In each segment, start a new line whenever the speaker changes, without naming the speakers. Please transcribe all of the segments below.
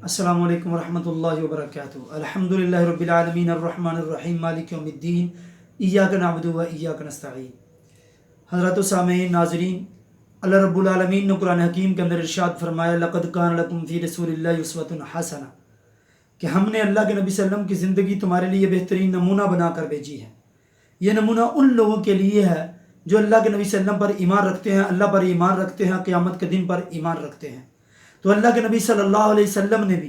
السلام علیکم ورحمۃ اللہ وبرکاتہ۔ الحمدللہ رب العالمین الرحمن الرحیم مالک یوم الدین ایاک نعبد و ایاک نستعین۔ حضرات و سامعین ناظرین، اللہ رب العالمین نے قرآن حکیم کے اندر ارشاد فرمایا لقد کان لکم فی رسول اللہ اسوۃ حسنہ، کہ ہم نے اللہ کے نبی صلی اللہ علیہ وسلم کی زندگی تمہارے لیے بہترین نمونہ بنا کر بھیجی ہے۔ یہ نمونہ ان لوگوں کے لیے ہے جو اللہ کے نبی صلی اللہ علیہ وسلم پر ایمان رکھتے ہیں، اللہ پر ایمان رکھتے ہیں، قیامت کے دن پر ایمان رکھتے ہیں۔ تو اللہ کے نبی صلی اللہ علیہ وسلم نے بھی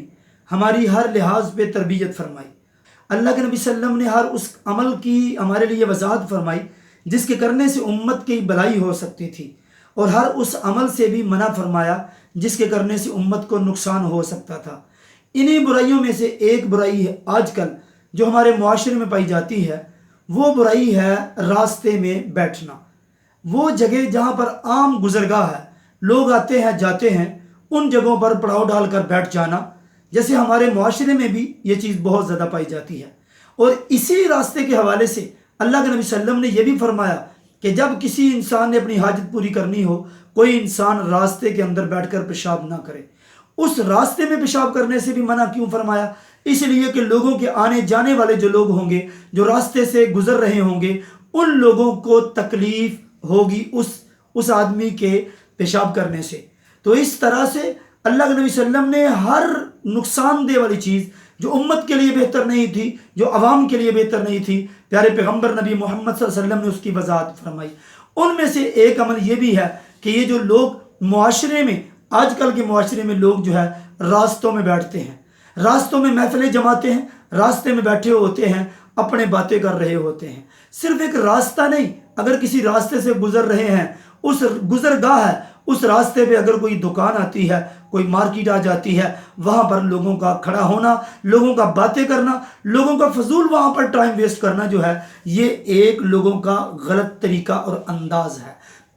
ہماری ہر لحاظ پہ تربیت فرمائی۔ اللہ کے نبی صلی اللہ علیہ وسلم نے ہر اس عمل کی ہمارے لیے وضاحت فرمائی جس کے کرنے سے امت کی بھلائی ہو سکتی تھی، اور ہر اس عمل سے بھی منع فرمایا جس کے کرنے سے امت کو نقصان ہو سکتا تھا۔ انہی برائیوں میں سے ایک برائی ہے آج کل جو ہمارے معاشرے میں پائی جاتی ہے، وہ برائی ہے راستے میں بیٹھنا۔ وہ جگہ جہاں پر عام گزرگاہ ہے، لوگ آتے ہیں جاتے ہیں، ان جگہوں پر پڑاؤ ڈال کر بیٹھ جانا، جیسے ہمارے معاشرے میں بھی یہ چیز بہت زیادہ پائی جاتی ہے۔ اور اسی راستے کے حوالے سے اللہ کے نبی صلی اللہ علیہ وسلم نے یہ بھی فرمایا کہ جب کسی انسان نے اپنی حاجت پوری کرنی ہو، کوئی انسان راستے کے اندر بیٹھ کر پیشاب نہ کرے۔ اس راستے میں پیشاب کرنے سے بھی منع کیوں فرمایا؟ اس لیے کہ لوگوں کے آنے جانے والے جو لوگ ہوں گے، جو راستے سے گزر رہے ہوں گے، ان لوگوں کو تکلیف ہوگی اس آدمی کے پیشاب کرنے سے۔ تو اس طرح سے اللہ کے نبی صلی اللہ علیہ وسلم نے ہر نقصان دہ والی چیز جو امت کے لیے بہتر نہیں تھی، جو عوام کے لیے بہتر نہیں تھی، پیارے پیغمبر نبی محمد صلی اللہ علیہ وسلم نے اس کی وضاحت فرمائی۔ ان میں سے ایک عمل یہ بھی ہے کہ یہ جو لوگ معاشرے میں، آج کل کے معاشرے میں لوگ جو ہے راستوں میں بیٹھتے ہیں، راستوں میں محفلیں جماتے ہیں، راستے میں بیٹھے ہوتے ہیں، اپنے باتیں کر رہے ہوتے ہیں۔ صرف ایک راستہ نہیں، اگر کسی راستے سے گزر رہے ہیں، اس گزرگاہ ہے، اس راستے پہ اگر کوئی دکان آتی ہے، کوئی مارکیٹ آ جاتی ہے، وہاں پر لوگوں کا کھڑا ہونا، لوگوں کا باتیں کرنا، لوگوں کا فضول وہاں پر ٹائم ویسٹ کرنا جو ہے، یہ ایک لوگوں کا غلط طریقہ اور انداز ہے۔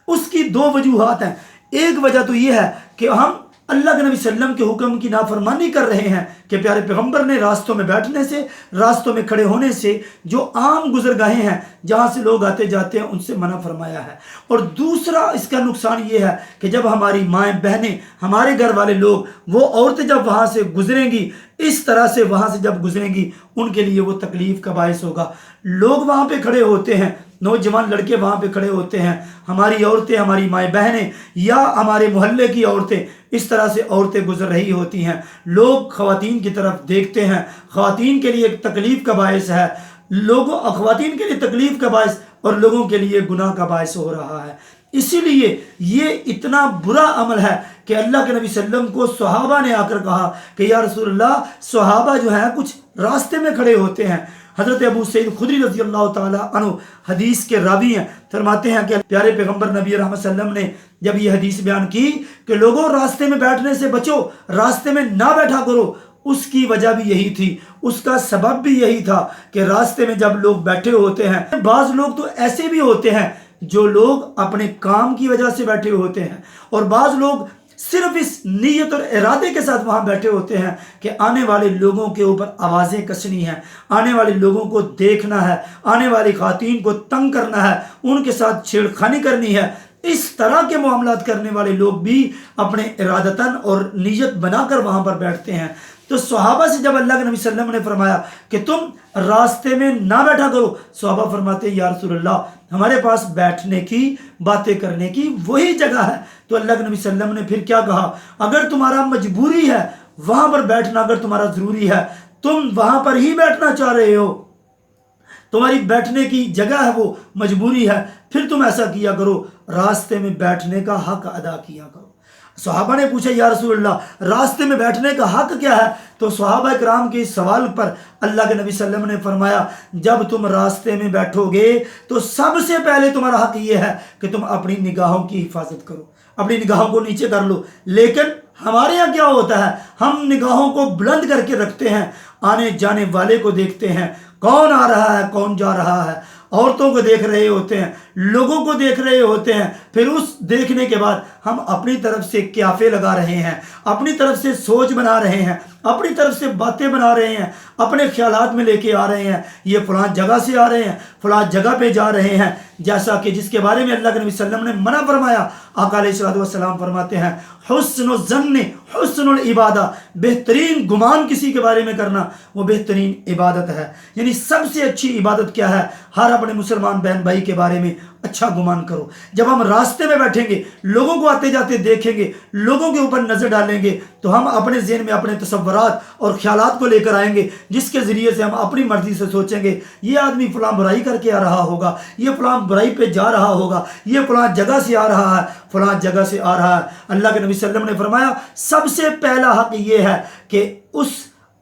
اس کی دو وجوہات ہیں۔ ایک وجہ تو یہ ہے کہ ہم اللہ کے نبی صلی اللہ علیہ وسلم کے حکم کی نافرمانی کر رہے ہیں کہ پیارے پیغمبر نے راستوں میں بیٹھنے سے، راستوں میں کھڑے ہونے سے، جو عام گزرگاہیں ہیں جہاں سے لوگ آتے جاتے ہیں، ان سے منع فرمایا ہے۔ اور دوسرا اس کا نقصان یہ ہے کہ جب ہماری مائیں بہنیں، ہمارے گھر والے لوگ، وہ عورتیں جب وہاں سے گزریں گی، اس طرح سے وہاں سے جب گزریں گی، ان کے لیے وہ تکلیف کا باعث ہوگا۔ لوگ وہاں پہ کھڑے ہوتے ہیں، نوجوان لڑکے وہاں پہ کھڑے ہوتے ہیں، ہماری عورتیں، ہماری مائیں بہنیں یا ہمارے محلے کی عورتیں، اس طرح سے عورتیں گزر رہی ہوتی ہیں۔ لوگ خواتین کی طرف دیکھتے ہیں، خواتین کے لیے ایک تکلیف کا باعث ہے، خواتین کے لیے تکلیف کا باعث اور لوگوں کے لیے گناہ کا باعث ہو رہا ہے۔ اسی لیے یہ اتنا برا عمل ہے کہ اللہ کے نبی صلی اللہ علیہ وسلم کو صحابہ نے آ کر کہا کہ یا رسول اللہ، صحابہ جو ہیں کچھ راستے میں کھڑے ہوتے ہیں۔ حضرت ابو سعید خدری رضی اللہ تعالی عنہ حدیث کے راوی ہیں، فرماتے ہیں کہ پیارے پیغمبر نبی رحمت صلی اللہ علیہ وسلم نے جب یہ حدیث بیان کی کہ لوگوں راستے میں بیٹھنے سے بچو، راستے میں نہ بیٹھا کرو، اس کی وجہ بھی یہی تھی، اس کا سبب بھی یہی تھا کہ راستے میں جب لوگ بیٹھے ہوتے ہیں، بعض لوگ تو ایسے بھی ہوتے ہیں جو لوگ اپنے کام کی وجہ سے بیٹھے ہوتے ہیں، اور بعض لوگ صرف اس نیت اور ارادے کے ساتھ وہاں بیٹھے ہوتے ہیں کہ آنے والے لوگوں کے اوپر آوازیں کسنی ہیں، آنے والے لوگوں کو دیکھنا ہے، آنے والی خواتین کو تنگ کرنا ہے، ان کے ساتھ چھیڑ خانی کرنی ہے۔ اس طرح کے معاملات کرنے والے لوگ بھی اپنے ارادتاً اور نیت بنا کر وہاں پر بیٹھتے ہیں۔ تو صحابہ سے جب اللہ کے نبی صلی اللہ علیہ وسلم نے فرمایا کہ تم راستے میں نہ بیٹھا کرو، صحابہ فرماتے ہیں یا رسول اللہ، ہمارے پاس بیٹھنے کی، باتیں کرنے کی وہی جگہ ہے۔ تو اللہ کے نبی صلی اللہ علیہ وسلم نے پھر کیا کہا؟ اگر تمہارا مجبوری ہے وہاں پر بیٹھنا، اگر تمہارا ضروری ہے، تم وہاں پر ہی بیٹھنا چاہ رہے ہو، تمہاری بیٹھنے کی جگہ ہے، وہ مجبوری ہے، پھر تم ایسا کیا کرو، راستے میں بیٹھنے کا حق ادا کیا کرو۔ صحابہ نے پوچھا یا رسول اللہ، راستے میں بیٹھنے کا حق کیا ہے؟ تو صحابہ کرام کے اس سوال پر اللہ کے نبی صلی اللہ علیہ وسلم نے فرمایا جب تم راستے میں بیٹھو گے تو سب سے پہلے تمہارا حق یہ ہے کہ تم اپنی نگاہوں کی حفاظت کرو، اپنی نگاہوں کو نیچے کر لو۔ لیکن ہمارے یہاں کیا ہوتا ہے؟ ہم نگاہوں کو بلند کر کے رکھتے ہیں، آنے جانے والے کو دیکھتے ہیں، کون آ رہا ہے، کون جا رہا ہے، عورتوں کو دیکھ رہے ہوتے ہیں، لوگوں کو دیکھ رہے ہوتے ہیں۔ پھر اس دیکھنے کے بعد ہم اپنی طرف سے قیافے لگا رہے ہیں، اپنی طرف سے سوچ بنا رہے ہیں، اپنی طرف سے باتیں بنا رہے ہیں، اپنے خیالات میں لے کے آ رہے ہیں، یہ فلاں جگہ سے آ رہے ہیں، فلاں جگہ پہ جا رہے ہیں، جیسا کہ جس کے بارے میں اللہ کے نبی صلی اللہ علیہ وسلم نے منع فرمایا۔ آقا علیہ الصلوۃ والسلام فرماتے ہیں حسن الظن حسن العبادہ، بہترین گمان کسی کے بارے میں کرنا وہ بہترین عبادت ہے۔ یعنی سب سے اچھی عبادت کیا ہے؟ ہر اپنے مسلمان بہن بھائی کے بارے میں اچھا گمان کرو۔ جب ہم راستے میں بیٹھیں گے، لوگوں کو آتے جاتے دیکھیں گے، لوگوں کے اوپر نظر ڈالیں گے، تو ہم اپنے ذہن میں اپنے تصورات اور خیالات کو لے کر آئیں گے، جس کے ذریعے سے ہم اپنی مرضی سے سوچیں گے یہ آدمی فلاں برائی کر کے آ رہا ہوگا، یہ فلاں برائی پہ جا رہا ہوگا، یہ فلاں جگہ سے آ رہا ہے، فلاں جگہ سے آ رہا ہے۔ اللہ کے نبی صلی اللہ علیہ وسلم نے فرمایا سب سے پہلا حق یہ ہے کہ اس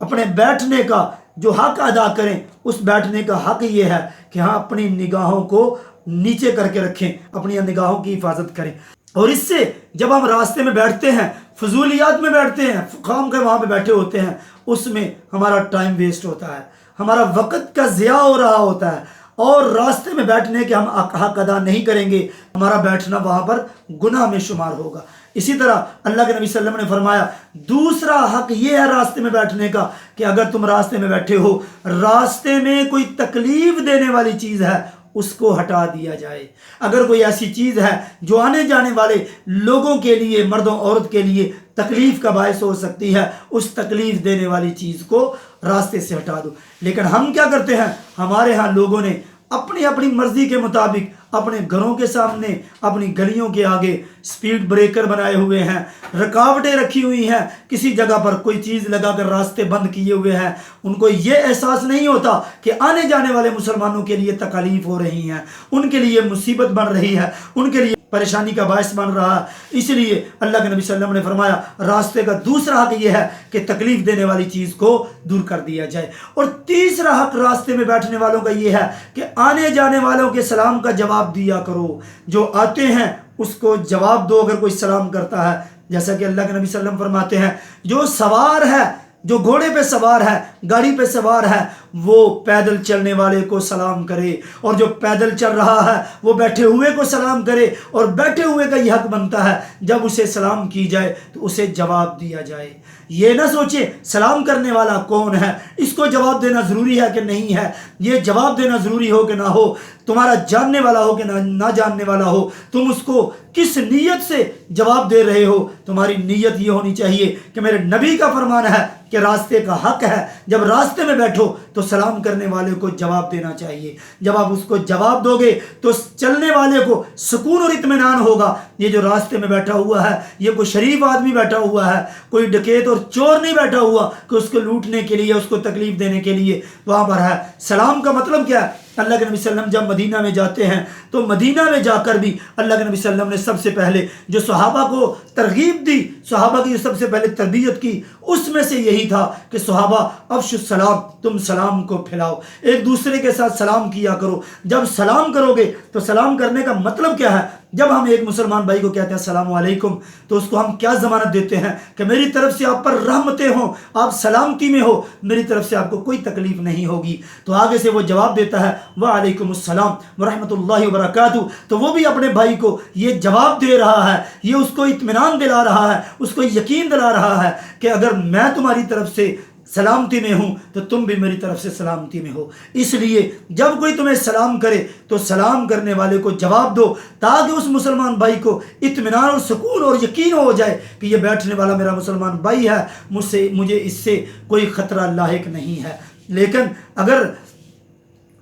اپنے بیٹھنے کا جو حق ادا کریں، اس بیٹھنے کا حق یہ ہے کہ ہاں اپنی نگاہوں کو نیچے کر کے رکھیں، اپنی نگاہوں کی حفاظت کریں۔ اور اس سے جب ہم راستے میں بیٹھتے ہیں، فضولیات میں بیٹھتے ہیں، خام کے وہاں پہ بیٹھے ہوتے ہیں، اس میں ہمارا ٹائم ویسٹ ہوتا ہے، ہمارا وقت کا ضیاع ہو رہا ہوتا ہے، اور راستے میں بیٹھنے کے ہم حق ادا نہیں کریں گے، ہمارا بیٹھنا وہاں پر گناہ میں شمار ہوگا۔ اسی طرح اللہ کے نبی صلی اللہ علیہ وسلم نے فرمایا دوسرا حق یہ ہے راستے میں بیٹھنے کا کہ اگر تم راستے میں بیٹھے ہو، راستے میں کوئی تکلیف دینے والی چیز ہے اس کو ہٹا دیا جائے۔ اگر کوئی ایسی چیز ہے جو آنے جانے والے لوگوں کے لیے، مرد و عورت کے لیے تکلیف کا باعث ہو سکتی ہے، اس تکلیف دینے والی چیز کو راستے سے ہٹا دو۔ لیکن ہم کیا کرتے ہیں؟ ہمارے ہاں لوگوں نے اپنی اپنی مرضی کے مطابق اپنے گھروں کے سامنے، اپنی گلیوں کے آگے سپیڈ بریکر بنائے ہوئے ہیں، رکاوٹیں رکھی ہوئی ہیں، کسی جگہ پر کوئی چیز لگا کر راستے بند کیے ہوئے ہیں۔ ان کو یہ احساس نہیں ہوتا کہ آنے جانے والے مسلمانوں کے لیے تکالیف ہو رہی ہیں، ان کے لیے مصیبت بن رہی ہے، ان کے لیے پریشانی کا باعث بن رہا ہے۔ اس لیے اللہ کے نبی صلی اللہ علیہ وسلم نے فرمایا راستے کا دوسرا حق یہ ہے کہ تکلیف دینے والی چیز کو دور کر دیا جائے۔ اور تیسرا حق راستے میں بیٹھنے والوں کا یہ ہے کہ آنے جانے والوں کے سلام کا جواب دیا کرو۔ جو آتے ہیں اس کو جواب دو اگر کوئی سلام کرتا ہے، جیسا کہ اللہ کے نبی صلی اللہ علیہ وسلم فرماتے ہیں جو سوار ہے، جو گھوڑے پہ سوار ہے، گاڑی پہ سوار ہے، وہ پیدل چلنے والے کو سلام کرے، اور جو پیدل چل رہا ہے وہ بیٹھے ہوئے کو سلام کرے، اور بیٹھے ہوئے کا یہ حق بنتا ہے جب اسے سلام کی جائے تو اسے جواب دیا جائے۔ یہ نہ سوچے سلام کرنے والا کون ہے، اس کو جواب دینا ضروری ہے کہ نہیں ہے، یہ جواب دینا ضروری ہو کہ نہ ہو، تمہارا جاننے والا ہو کہ نہ جاننے والا ہو، تم اس کو کس نیت سے جواب دے رہے ہو۔ تمہاری نیت یہ ہونی چاہیے کہ میرے نبی کا فرمان ہے کہ راستے کا حق ہے، جب راستے میں بیٹھو تو سلام کرنے والے کو جواب دینا چاہیے۔ جب آپ اس کو جواب دو گے تو چلنے والے کو سکون اور اطمینان ہوگا، یہ جو راستے میں بیٹھا ہوا ہے یہ کوئی شریف آدمی بیٹھا ہوا ہے، کوئی ڈکیت اور چور نہیں بیٹھا ہوا کہ اس کو لوٹنے کے لیے، اس کو تکلیف دینے کے لیے وہاں پر ہے۔ سلام کا مطلب کیا ہے؟ اللہ کے نبی صلی اللہ علیہ وسلم جب مدینہ میں جاتے ہیں تو مدینہ میں جا کر بھی اللہ کے نبی صلی اللہ علیہ وسلم نے سب سے پہلے جو صحابہ کو ترغیب دی، صحابہ کی جو سب سے پہلے تربیت کی، اس میں سے یہی تھا کہ صحابہ افشوا السلام، تم سلام کو پھیلاؤ، ایک دوسرے کے ساتھ سلام کیا کرو۔ جب سلام کرو گے تو سلام کرنے کا مطلب کیا ہے؟ جب ہم ایک مسلمان بھائی کو کہتے ہیں السلام علیکم تو اس کو ہم کیا ضمانت دیتے ہیں کہ میری طرف سے آپ پر رحمتیں ہوں، آپ سلامتی میں ہو، میری طرف سے آپ کو کوئی تکلیف نہیں ہوگی۔ تو آگے سے وہ جواب دیتا ہے وعلیکم السلام ورحمۃ اللہ وبرکاتہ، تو وہ بھی اپنے بھائی کو یہ جواب دے رہا ہے، یہ اس کو اطمینان دلا رہا ہے، اس کو یقین دلا رہا ہے کہ اگر میں تمہاری طرف سے سلامتی میں ہوں تو تم بھی میری طرف سے سلامتی میں ہو۔ اس لیے جب کوئی تمہیں سلام کرے تو سلام کرنے والے کو جواب دو، تاکہ اس مسلمان بھائی کو اطمینان اور سکون اور یقین ہو جائے کہ یہ بیٹھنے والا میرا مسلمان بھائی ہے، مجھے اس سے کوئی خطرہ لاحق نہیں ہے۔ لیکن اگر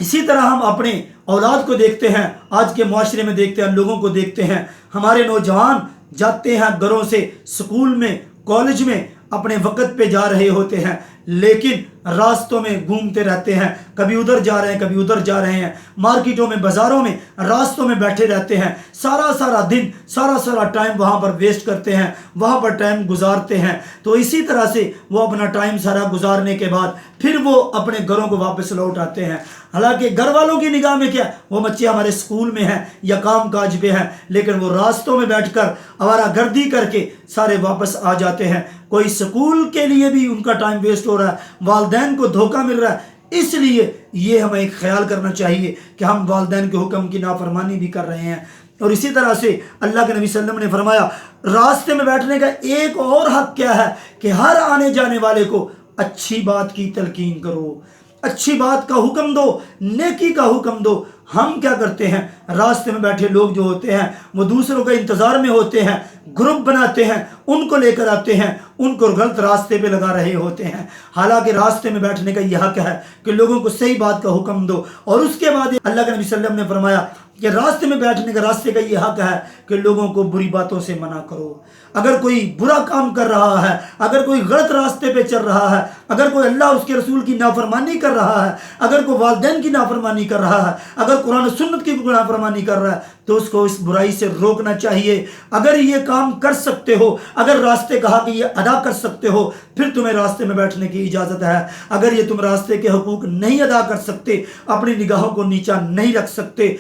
اسی طرح ہم اپنے اولاد کو دیکھتے ہیں، آج کے معاشرے میں دیکھتے ہیں، لوگوں کو دیکھتے ہیں، ہمارے نوجوان جاتے ہیں گھروں سے سکول میں، کالج میں، اپنے وقت پہ جا رہے ہوتے ہیں، لیکن راستوں میں گھومتے رہتے ہیں، کبھی ادھر جا رہے ہیں کبھی ادھر جا رہے ہیں، مارکیٹوں میں، بازاروں میں، راستوں میں بیٹھے رہتے ہیں، سارا دن سارا ٹائم وہاں پر ویسٹ کرتے ہیں، وہاں پر ٹائم گزارتے ہیں۔ تو اسی طرح سے وہ اپنا ٹائم سارا گزارنے کے بعد پھر وہ اپنے گھروں کو واپس لوٹ آتے ہیں، حالانکہ گھر والوں کی نگاہ میں کیا، وہ بچے ہمارے سکول میں ہیں یا کام کاج پہ ہیں، لیکن وہ راستوں میں بیٹھ کر آوارہ گردی کر کے سارے واپس آ جاتے ہیں۔ کوئی سکول کے لیے بھی ان کا ٹائم ویسٹ ہو رہا ہے، والدین کو دھوکہ مل رہا ہے۔ اس لیے یہ ہمیں ایک خیال کرنا چاہیے کہ ہم والدین کے حکم کی نافرمانی بھی کر رہے ہیں، اور اسی طرح سے اللہ کے نبی صلی اللہ علیہ وسلم نے فرمایا راستے میں بیٹھنے کا ایک اور حق کیا ہے کہ ہر آنے جانے والے کو اچھی بات کی تلقین کرو، اچھی بات کا حکم دو، نیکی کا حکم دو۔ ہم کیا کرتے ہیں، راستے میں بیٹھے لوگ جو ہوتے ہیں وہ دوسروں کے انتظار میں ہوتے ہیں، گروپ بناتے ہیں، ان کو لے کر آتے ہیں، ان کو غلط راستے پہ لگا رہے ہوتے ہیں۔ حالانکہ راستے میں بیٹھنے کا یہ حق ہے کہ لوگوں کو صحیح بات کا حکم دو۔ اور اس کے بعد اللہ کے نبی صلی اللہ علیہ وسلم نے فرمایا کہ راستے میں بیٹھنے کا راستے کا یہ حق ہے کہ لوگوں کو بری باتوں سے منع کرو۔ اگر کوئی برا کام کر رہا ہے، اگر کوئی غلط راستے پہ چل رہا ہے، اگر کوئی اللہ اس کے رسول کی نافرمانی کر رہا ہے، اگر کوئی والدین کی نافرمانی کر رہا ہے، اگر قرآن و سنت کی نافرمانی کر رہا ہے، تو اس کو اس برائی سے روکنا چاہیے۔ اگر یہ کام کر سکتے ہو، اگر راستے کا حق یہ ادا کر سکتے ہو، پھر تمہیں راستے میں بیٹھنے کی اجازت ہے۔ اگر یہ تم راستے کے حقوق نہیں ادا کر سکتے، اپنی نگاہوں کو نیچا نہیں رکھ سکتے،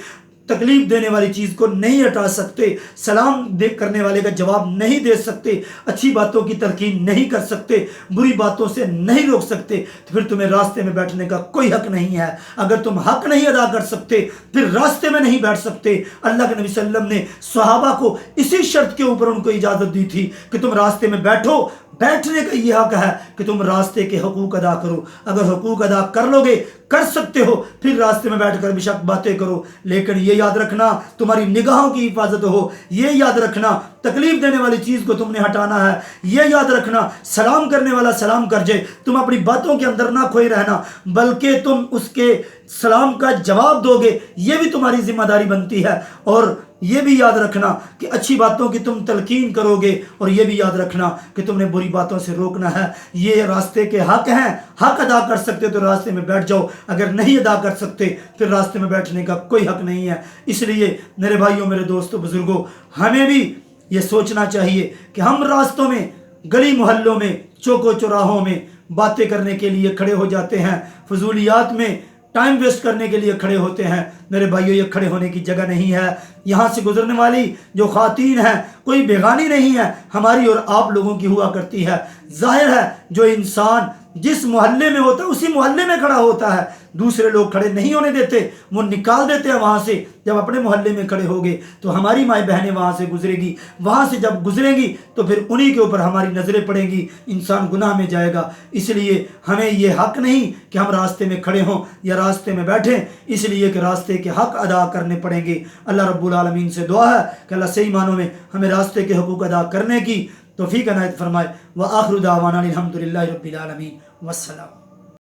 تکلیف دینے والی چیز کو نہیں ہٹا سکتے، سلام کرنے والے کا جواب نہیں دے سکتے، اچھی باتوں کی تلقین نہیں کر سکتے، بری باتوں سے نہیں روک سکتے، تو پھر تمہیں راستے میں بیٹھنے کا کوئی حق نہیں ہے۔ اگر تم حق نہیں ادا کر سکتے، پھر راستے میں نہیں بیٹھ سکتے۔ اللہ کے نبی صلی اللہ علیہ وسلم نے صحابہ کو اسی شرط کے اوپر ان کو اجازت دی تھی کہ تم راستے میں بیٹھو۔ بیٹھنے کا یہ حق ہے کہ تم راستے کے حقوق ادا کرو۔ اگر حقوق ادا کر لو گے، کر سکتے ہو، پھر راستے میں بیٹھ کر بے شک باتیں کرو، لیکن یہ یاد رکھنا تمہاری نگاہوں کی حفاظت ہو، یہ یاد رکھنا تکلیف دینے والی چیز کو تم نے ہٹانا ہے، یہ یاد رکھنا سلام کرنے والا سلام کر جائے، تم اپنی باتوں کے اندر نہ کھوئے رہنا، بلکہ تم اس کے سلام کا جواب دو گے، یہ بھی تمہاری ذمہ داری بنتی ہے۔ اور یہ بھی یاد رکھنا کہ اچھی باتوں کی تم تلقین کرو گے، اور یہ بھی یاد رکھنا کہ تم نے بری باتوں سے روکنا ہے۔ یہ راستے کے حق ہیں، حق ادا کر سکتے تو راستے میں بیٹھ جاؤ، اگر نہیں ادا کر سکتے پھر راستے میں بیٹھنے کا کوئی حق نہیں ہے۔ اس لیے میرے بھائیوں، میرے دوستوں، بزرگوں، ہمیں بھی یہ سوچنا چاہیے کہ ہم راستوں میں، گلی محلوں میں، چوکوں چوراہوں میں باتیں کرنے کے لیے کھڑے ہو جاتے ہیں، فضولیات میں ٹائم ویسٹ کرنے کے لیے کھڑے ہوتے ہیں۔ میرے بھائیوں، یہ کھڑے ہونے کی جگہ نہیں ہے۔ یہاں سے گزرنے والی جو خواتین ہیں کوئی بیگانی نہیں ہے، ہماری اور آپ لوگوں کی ہوا کرتی ہے۔ ظاہر ہے جو انسان جس محلے میں ہوتا ہے اسی محلے میں کھڑا ہوتا ہے، دوسرے لوگ کھڑے نہیں ہونے دیتے، وہ نکال دیتے ہیں وہاں سے۔ جب اپنے محلے میں کھڑے ہوگے تو ہماری مائیں بہنیں وہاں سے گزرے گی، وہاں سے جب گزریں گی تو پھر انہی کے اوپر ہماری نظریں پڑیں گی، انسان گناہ میں جائے گا۔ اس لیے ہمیں یہ حق نہیں کہ ہم راستے میں کھڑے ہوں یا راستے میں بیٹھیں، اس لیے کہ راستے کے حق ادا کرنے پڑیں گے۔ اللہ رب العالمین سے دعا ہے کہ اللہ صحیح معنوں میں ہمیں راستے کے حقوق ادا کرنے کی توفیق عنایت فرمائے۔ وآخر دعوانا الحمدللہ رب العالمین، والسلام۔